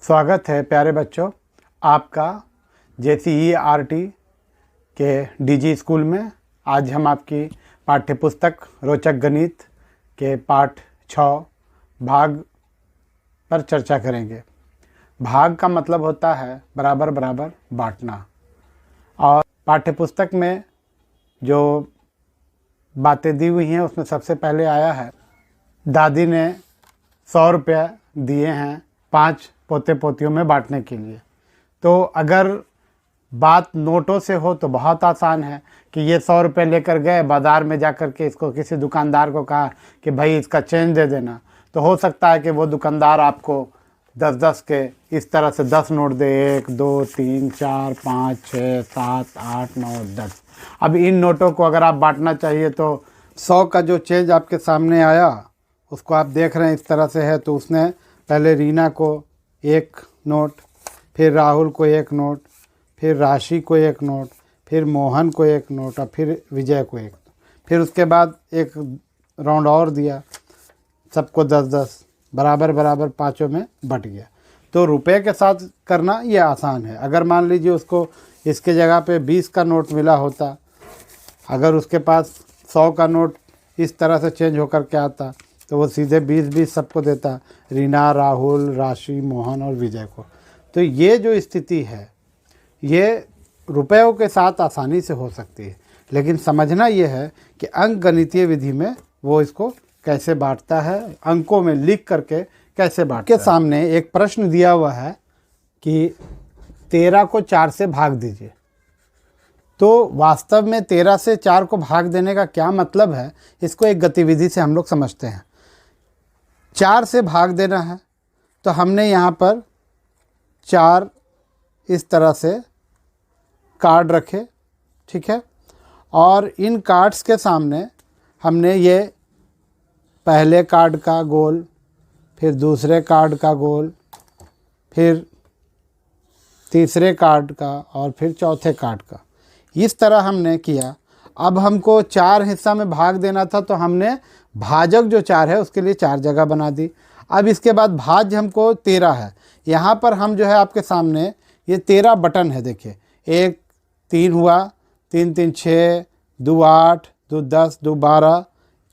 स्वागत है प्यारे बच्चों आपका JCERT के DG स्कूल में। आज हम आपकी पाठ्यपुस्तक रोचक गणित के पाठ 6 भाग पर चर्चा करेंगे। भाग का मतलब होता है बराबर बराबर बांटना, और पाठ्यपुस्तक में जो बातें दी हुई हैं उसमें सबसे पहले आया है दादी ने 100 रुपये दिए हैं 5 पोते पोतियों में बांटने के लिए। तो अगर बात नोटों से हो तो बहुत आसान है कि ये 100 रुपये लेकर गए बाज़ार में, जा कर के इसको किसी दुकानदार को कहा कि भाई इसका चेंज दे देना, तो हो सकता है कि वो दुकानदार आपको 10-10 के इस तरह से 10 नोट दे, 1 2 3 4 5 6 7 8 9 10। अब इन नोटों को अगर आप बांटना चाहिए तो 100 का जो चेंज आपके सामने आया उसको आप देख रहे हैं इस तरह से है। तो उसने पहले रीना को 1 नोट, फिर राहुल को 1 नोट, फिर राशि को 1 नोट, फिर मोहन को 1 नोट और फिर विजय को 1 नोट। फिर उसके बाद एक राउंड और दिया, सबको 10-10 बराबर बराबर पाँचों में बट गया। तो रुपए के साथ करना ये आसान है। अगर मान लीजिए उसको इसके जगह पे 20 का नोट मिला होता, अगर उसके पास 100 का नोट इस तरह से चेंज होकर के आता तो वो सीधे 20-20 सबको देता, रीना, राहुल, राशि, मोहन और विजय को। तो ये जो स्थिति है ये रुपयों के साथ आसानी से हो सकती है, लेकिन समझना ये है कि अंक गणितीय विधि में वो इसको कैसे बांटता है, अंकों में लिख करके कैसे बांटता है। के सामने एक प्रश्न दिया हुआ है कि 13 को 4 से भाग दीजिए। तो वास्तव में 13 से 4 को भाग देने का क्या मतलब है, इसको एक गतिविधि से हम लोग समझते हैं। 4 से भाग देना है तो हमने यहाँ पर 4 इस तरह से कार्ड रखे, ठीक है, और इन कार्ड्स के सामने हमने ये पहले कार्ड का गोल, फिर दूसरे कार्ड का गोल, फिर तीसरे कार्ड का और फिर चौथे कार्ड का, इस तरह हमने किया। अब हमको 4 हिस्सा में भाग देना था तो हमने भाजक जो 4 है उसके लिए 4 जगह बना दी। अब इसके बाद भाज्य हमको 13 है। यहाँ पर हम जो है आपके सामने ये 13 बटन है, देखिए 1 3 हुआ, 3 3 6, 2 8, 2 10, 2 12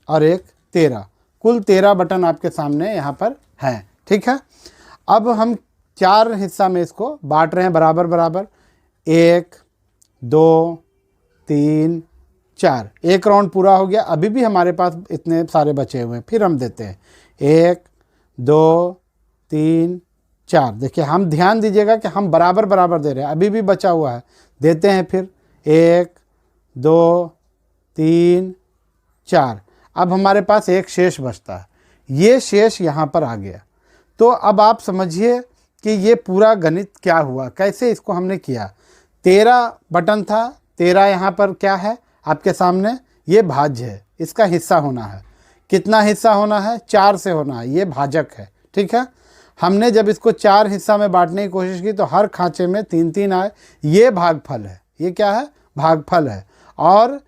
और 1 13, कुल 13 बटन आपके सामने यहाँ पर हैं, ठीक है। अब हम 4 हिस्सा में इसको बांट रहे हैं बराबर बराबर, 1 2 3 4, एक राउंड पूरा हो गया। अभी भी हमारे पास इतने सारे बचे हुए हैं, फिर हम देते हैं 1 2 3 4। देखिए हम ध्यान दीजिएगा कि हम बराबर बराबर दे रहे हैं, अभी भी बचा हुआ है, देते हैं फिर 1 2 3 4। अब हमारे पास एक शेष बचता है, ये शेष यहाँ पर आ गया। तो अब आप समझिए कि ये पूरा गणित क्या हुआ, कैसे इसको हमने किया। 13 बटन था, 13 यहाँ पर क्या है आपके सामने, ये भाज्य है, इसका हिस्सा होना है। कितना हिस्सा होना है, 4 से होना है, ये भाजक है, ठीक है। हमने जब इसको 4 हिस्सा में बांटने की कोशिश की तो हर खांचे में 3-3 आए, ये भागफल है, ये क्या है, भागफल है। और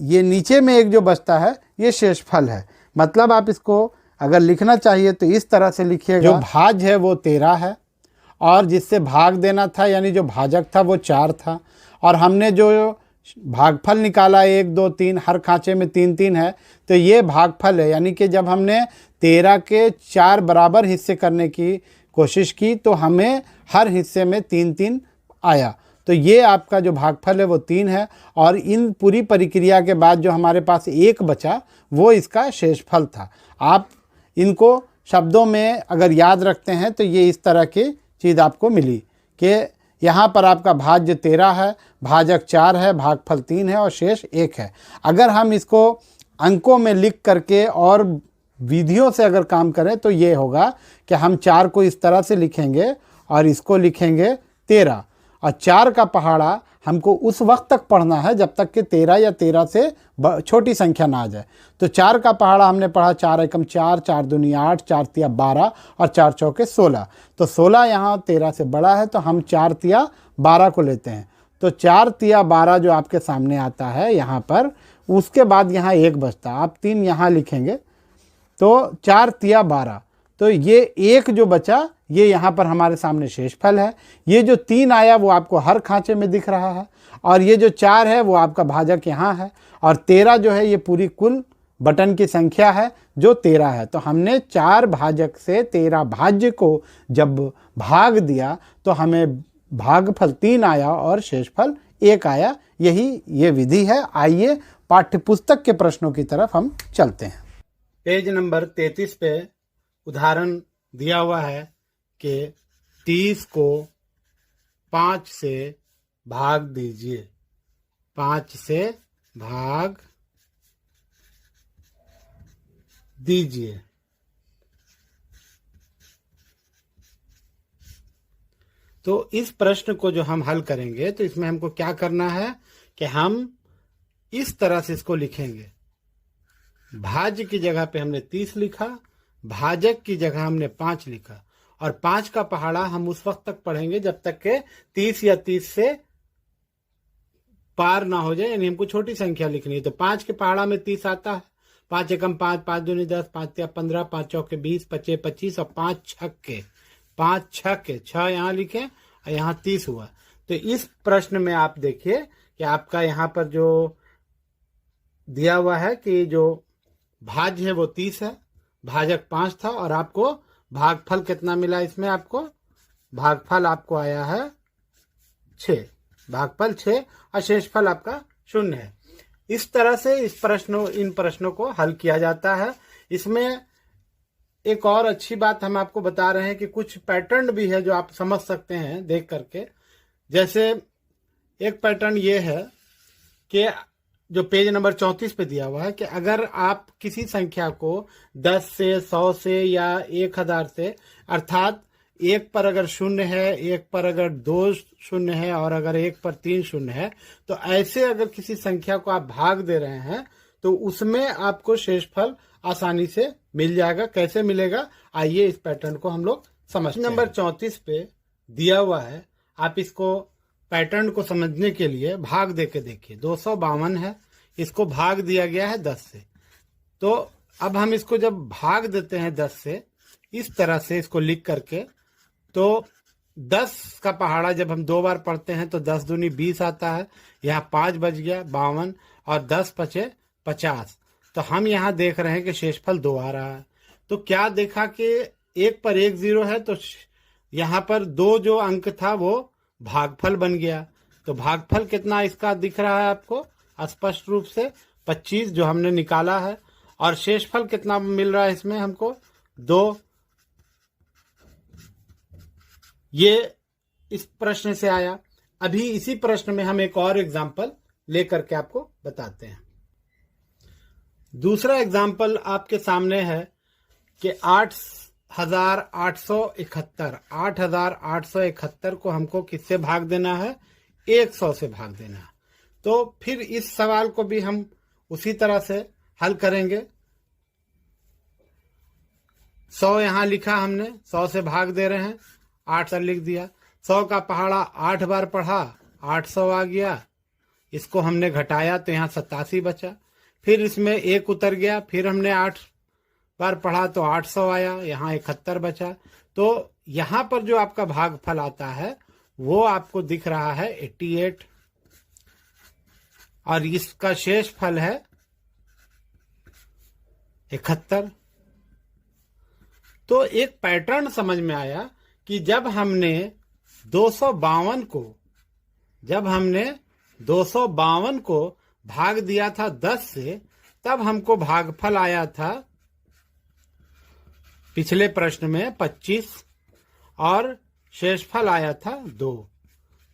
ये नीचे में एक जो बचता है ये शेषफल है। मतलब आप इसको अगर लिखना चाहिए तो इस तरह से लिखिएगा, जो भाज्य है वो 13 है और जिससे भाग देना था यानी जो भाजक था वो 4 था, और हमने जो भागफल निकाला 1 2 3, हर खांचे में 3-3 है, तो ये भागफल है। यानी कि जब हमने 13 के 4 बराबर हिस्से करने की कोशिश की तो हमें हर हिस्से में 3-3 आया, तो ये आपका जो भागफल है वो 3 है। और इन पूरी प्रक्रिया के बाद जो हमारे पास 1 बचा वो इसका शेषफल था। आप इनको शब्दों में अगर याद रखते हैं तो ये इस तरह की चीज़ आपको मिली कि यहाँ पर आपका भाज्य 13 है, भाजक 4 है, भागफल 3 है और शेष 1 है। अगर हम इसको अंकों में लिख करके और विधियों से अगर काम करें तो ये होगा कि हम 4 को इस तरह से लिखेंगे और इसको लिखेंगे 13, और 4 का पहाड़ा हमको उस वक्त तक पढ़ना है जब तक कि 13 या 13 से छोटी संख्या ना आ जाए। तो 4 का पहाड़ा हमने पढ़ा 4 एकम 4, 4 दूनी 8, 4 तिया 12 और 4 चौके 16। तो 16 यहाँ 13 से बड़ा है तो हम 4 तिया 12 को लेते हैं। तो 4 तिया 12 जो आपके सामने आता है यहाँ पर, उसके बाद यहाँ 1 बचता है, आप 3 यहाँ लिखेंगे तो 4 तिया 12। तो ये एक जो बचा ये यहाँ पर हमारे सामने शेषफल है। ये जो 3 आया वो आपको हर खांचे में दिख रहा है, और ये जो 4 है वो आपका भाजक यहाँ है, और 13 जो है ये पूरी कुल बटन की संख्या है जो 13 है। तो हमने 4 भाजक से 13 भाज्य को जब भाग दिया तो हमें भागफल 3 आया और शेषफल 1 आया। यही ये विधि है। आइए पाठ्यपुस्तक के प्रश्नों की तरफ हम चलते हैं। पेज नंबर 33 पे उदाहरण दिया हुआ है कि 30 को 5 से भाग दीजिए। 5 से भाग दीजिए। तो इस प्रश्न को जो हम हल करेंगे तो इसमें हमको क्या करना है कि हम इस तरह से इसको लिखेंगे। भाज्य की जगह पे हमने 30 लिखा, भाजक की जगह हमने 5 लिखा, और 5 का पहाड़ा हम उस वक्त तक पढ़ेंगे जब तक के 30 या 30 से पार ना हो जाए, यानी हमको छोटी संख्या लिखनी है। तो 5 के पहाड़ा में 30 आता है। 5 एकम 5, 5 दूनी 10, 5 तिया 15, 5 चौके 20, 25 25, और 5 छक्के 5 छक्के 6 यहाँ लिखे और यहाँ 30 हुआ। तो इस प्रश्न में आप देखिए कि आपका यहाँ पर जो दिया हुआ है कि जो भाज्य है वो 30 है, भाजक 5 था, और आपको भागफल कितना मिला। इसमें आपको भागफल आपको आया है 6, भागफल 6, और शेषफल आपका 0 है। इस तरह से इन प्रश्नों को हल किया जाता है। इसमें एक और अच्छी बात हम आपको बता रहे हैं कि कुछ पैटर्न भी है जो आप समझ सकते हैं देख करके। जैसे एक पैटर्न ये है कि जो पेज नंबर 34 पे दिया हुआ है कि अगर आप किसी संख्या को 10 से 100 से या 1000 से, अर्थात 1 पर अगर 0 है, 1 पर अगर 2 शून्य है, और अगर 1 पर 3 शून्य है, तो ऐसे अगर किसी संख्या को आप भाग दे रहे हैं तो उसमें आपको शेषफल आसानी से मिल जाएगा। कैसे मिलेगा, आइए इस पैटर्न को हम लोग समझते हैं। नंबर 34 पे दिया हुआ है, आप इसको पैटर्न को समझने के लिए भाग दे के देखिए। 252 है, इसको भाग दिया गया है 10 से। तो अब हम इसको जब भाग देते हैं 10 से, इस तरह से इसको लिख करके, तो 10 का पहाड़ा जब हम 2 बार पढ़ते हैं तो 10 दूनी 20 आता है, यहाँ 5 बच गया 52, और 10 पचे 50। तो हम यहाँ देख रहे हैं कि शेषफल 2 आ रहा है। तो क्या देखा कि 1 पर 1 0 है, तो यहाँ पर 2 जो अंक था वो भागफल बन गया। तो भागफल कितना इसका दिख रहा है आपको स्पष्ट रूप से 25 जो हमने निकाला है, और शेषफल कितना मिल रहा है इसमें हमको 2। ये इस प्रश्न से आया। अभी इसी प्रश्न में हम एक और एग्जाम्पल लेकर के आपको बताते हैं। दूसरा एग्जाम्पल आपके सामने है कि 8871 को हमको किससे भाग देना है, 100 से भाग देना है। तो फिर इस सवाल को भी हम उसी तरह से हल करेंगे। 100 यहां लिखा हमने, 100 से भाग दे रहे हैं, 8 से लिख दिया। 100 का पहाड़ा 8 बार पढ़ा, 800 आ गया। इसको हमने घटाया तो यहाँ 87 बचा। फिर इसमें 1 उतर गया, फिर हमने 8 बार पढ़ा तो 800 आया, यहाँ 71 बचा। तो यहाँ पर जो आपका भागफल आता है वो आपको दिख रहा है 88, और इसका शेष फल है 71। तो एक पैटर्न समझ में आया कि जब हमने 252 को भाग दिया था 10 से, तब हमको भागफल आया था पिछले प्रश्न में 25, और शेषफल आया था 2।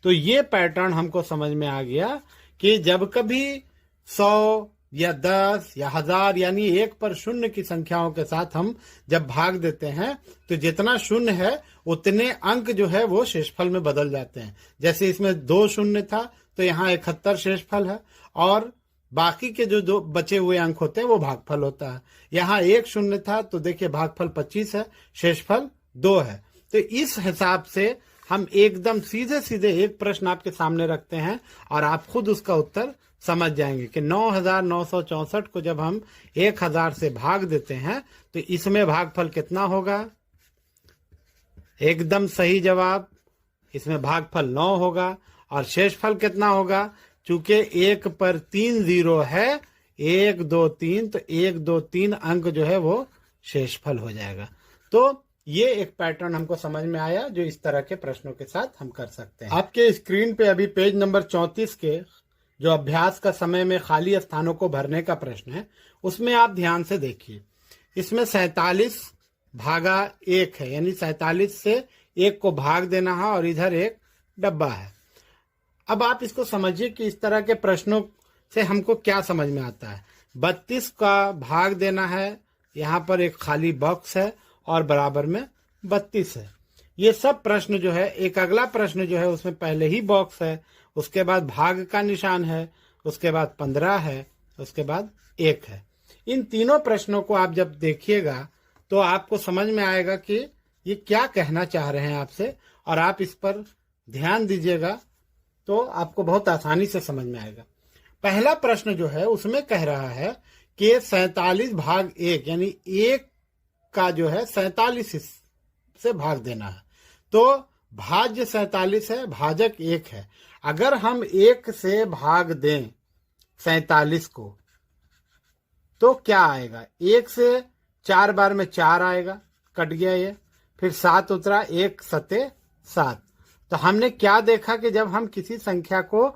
तो ये पैटर्न हमको समझ में आ गया कि जब कभी 100 या 10 या 1000 यानी 1 पर 0 की संख्याओं के साथ हम जब भाग देते हैं तो जितना 0 है उतने अंक जो है वो शेषफल में बदल जाते हैं। जैसे इसमें 2 शून्य था तो यहाँ 71 शेषफल है, और बाकी के जो 2 बचे हुए अंक होते हैं वो भागफल होता है। यहाँ 1 शून्य था तो देखिए भागफल 25 है, शेषफल 2 है। तो इस हिसाब से हम एकदम सीधे सीधे एक प्रश्न आपके सामने रखते हैं और आप खुद उसका उत्तर समझ जाएंगे कि 9,964 को जब हम 1,000 से भाग देते हैं तो इसमें भागफल कितना होगा। एकदम सही जवाब, इसमें भागफल 9 होगा और शेषफल कितना होगा। चूंकि 1 पर 3 जीरो है, 1 2 3, तो 1 2 3 अंक जो है वो शेषफल हो जाएगा। तो ये एक पैटर्न हमको समझ में आया जो इस तरह के प्रश्नों के साथ हम कर सकते हैं। आपके स्क्रीन पे अभी पेज नंबर 34 के जो अभ्यास का समय में खाली स्थानों को भरने का प्रश्न है, उसमें आप ध्यान से देखिए। इसमें 47 भागा 1 है, यानी 47 से 1 को भाग देना है और इधर एक डब्बा है। अब आप इसको समझिए कि इस तरह के प्रश्नों से हमको क्या समझ में आता है। 32 का भाग देना है, यहाँ पर एक खाली बॉक्स है और बराबर में 32 है। ये सब प्रश्न जो है, एक अगला प्रश्न जो है उसमें पहले ही बॉक्स है, उसके बाद भाग का निशान है, उसके बाद 15 है, उसके बाद 1 है। इन तीनों प्रश्नों को आप जब देखिएगा तो आपको समझ में आएगा कि ये क्या कहना चाह रहे हैं आपसे, और आप इस पर ध्यान दीजिएगा तो आपको बहुत आसानी से समझ में आएगा। पहला प्रश्न जो है उसमें कह रहा है कि 47 भाग 1 यानी 1 का जो है 47 से भाग देना है। तो भाज्य 47 है, भाजक 1 है। अगर हम 1 से भाग दें 47 को तो क्या आएगा। 1 से 4 बार में 4 आएगा, कट गया ये, फिर 7 उतरा, 1 सते 7। तो हमने क्या देखा कि जब हम किसी संख्या को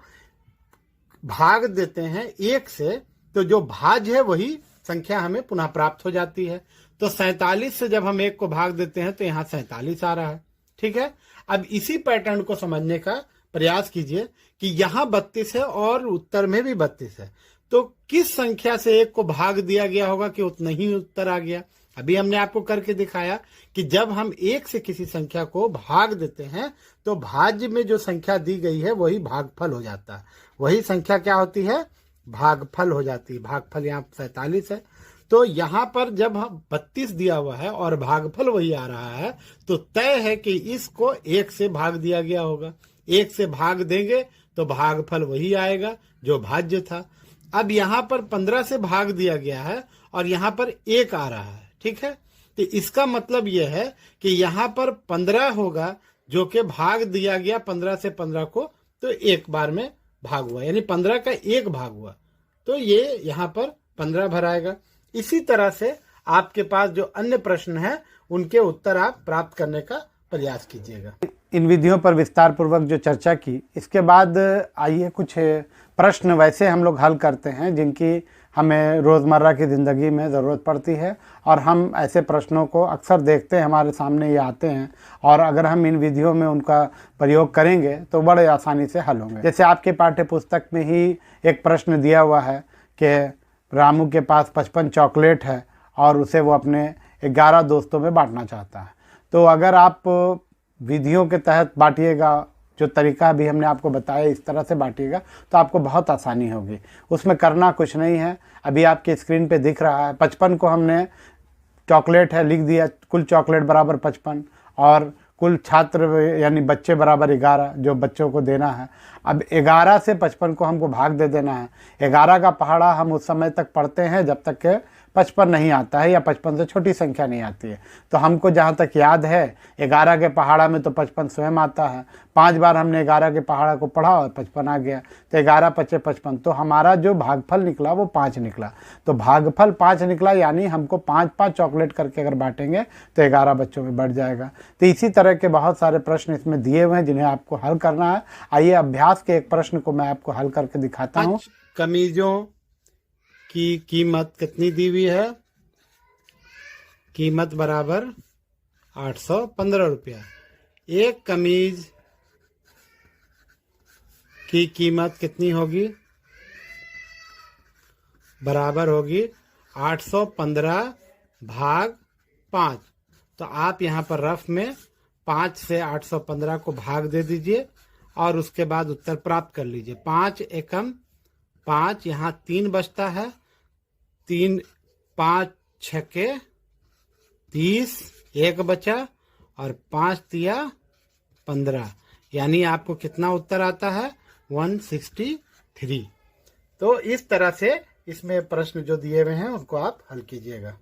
भाग देते हैं 1 से तो जो भाज्य है वही संख्या हमें पुनः प्राप्त हो जाती है। तो 47 से जब हम 1 को भाग देते हैं तो यहाँ 47 आ रहा है। ठीक है, अब इसी पैटर्न को समझने का प्रयास कीजिए कि यहाँ 32 है और उत्तर में भी 32 है। तो किस संख्या से 1 को भाग दिया गया होगा कि उतना ही उत्तर आ गया। अभी हमने आपको करके दिखाया कि जब हम 1 से किसी संख्या को भाग देते हैं तो भाज्य में जो संख्या दी गई है वही भागफल हो जाता है। वही संख्या क्या होती है, भागफल हो जाती है। भागफल यहाँ 47 है, तो यहाँ पर जब 32 दिया हुआ है और भागफल वही आ रहा है तो तय है कि इसको 1 से भाग दिया गया होगा। 1 से भाग देंगे तो भागफल वही आएगा जो भाज्य था। अब यहाँ पर 15 से भाग दिया गया है और यहाँ पर 1 आ रहा है। ठीक है, तो इसका मतलब यह है कि यहाँ पर 15 होगा जो कि भाग दिया गया 15 से 15 को, तो एक बार में भाग हुआ, यानी 15 का 1 भाग हुआ, तो ये यहाँ पर 15 भराएगा। इसी तरह से आपके पास जो अन्य प्रश्न हैं उनके उत्तर आप प्राप्त करने का प्रयास कीजिएगा। इन विधियों पर विस्तार पूर्वक जो चर्चा की, इसके बाद आइए कुछ प्रश्न वैसे हम लोग हल करते हैं जिनकी हमें रोज़मर्रा की ज़िंदगी में ज़रूरत पड़ती है और हम ऐसे प्रश्नों को अक्सर देखते हैं, हमारे सामने ये आते हैं और अगर हम इन विधियों में उनका प्रयोग करेंगे तो बड़े आसानी से हल होंगे। जैसे आपके पाठ्य पुस्तक में ही एक प्रश्न दिया हुआ है कि रामू के पास 55 चॉकलेट है और उसे वो अपने 11 दोस्तों में बांटना चाहता है। तो अगर आप विधियों के तहत बांटिएगा, जो तरीका अभी हमने आपको बताया इस तरह से बांटिएगा तो आपको बहुत आसानी होगी। उसमें करना कुछ नहीं है, अभी आपके स्क्रीन पे दिख रहा है 55 को हमने चॉकलेट है लिख दिया, कुल चॉकलेट बराबर 55 और कुल छात्र यानी बच्चे बराबर 11 जो बच्चों को देना है। अब 11 से 55 को हमको भाग दे देना है। 11 का पहाड़ा हम उस समय तक पढ़ते हैं जब तक के 55 नहीं आता है या 55 से छोटी संख्या नहीं आती है। तो हमको जहाँ तक याद है 11 के पहाड़ा में तो 55 स्वयं आता है। 5 बार हमने 11 के पहाड़ा को पढ़ा और 55 आ गया, तो 11 पचे 55, तो हमारा जो भागफल निकला वो 5 निकला। तो भागफल 5 निकला, यानी हमको 5-5 चॉकलेट करके अगर बांटेंगे तो 11 बच्चों में बढ़ जाएगा। तो इसी तरह के बहुत सारे प्रश्न इसमें दिए हुए हैं जिन्हें आपको हल करना है। आइए अभ्यास के एक प्रश्न को मैं आपको हल करके दिखाता हूँ। कमीजों की कीमत कितनी दी हुई है, कीमत बराबर 815 रुपया। एक कमीज की कीमत कितनी होगी, बराबर होगी 815 भाग 5। तो आप यहाँ पर रफ में 5 से 815 को भाग दे दीजिए और उसके बाद उत्तर प्राप्त कर लीजिए। 5 एकम 5, यहाँ 3 बचता है, 3 5 छक्के 30, 1 बचा और 5 तिया 15, यानी आपको कितना उत्तर आता है 163। तो इस तरह से इसमें प्रश्न जो दिए हुए हैं उनको आप हल कीजिएगा।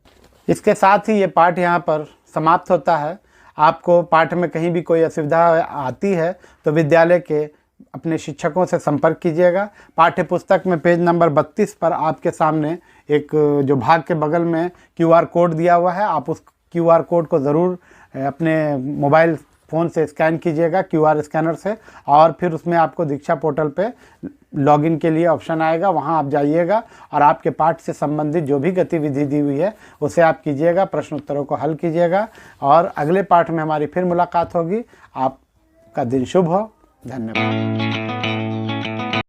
इसके साथ ही ये पाठ यहाँ पर समाप्त होता है। आपको पाठ में कहीं भी कोई असुविधा आती है तो विद्यालय के अपने शिक्षकों से संपर्क कीजिएगा। पाठ्य पुस्तक में पेज नंबर 32 पर आपके सामने एक जो भाग के बगल में QR कोड दिया हुआ है, आप उस QR कोड को ज़रूर अपने मोबाइल फ़ोन से स्कैन कीजिएगा QR स्कैनर से, और फिर उसमें आपको दीक्षा पोर्टल पे लॉगिन के लिए ऑप्शन आएगा, वहां आप जाइएगा और आपके पाठ से संबंधित जो भी गतिविधि दी हुई है उसे आप कीजिएगा, प्रश्न उत्तरों को हल कीजिएगा और अगले पाठ में हमारी फिर मुलाकात होगी। आपका दिन शुभ हो। धन्यवाद।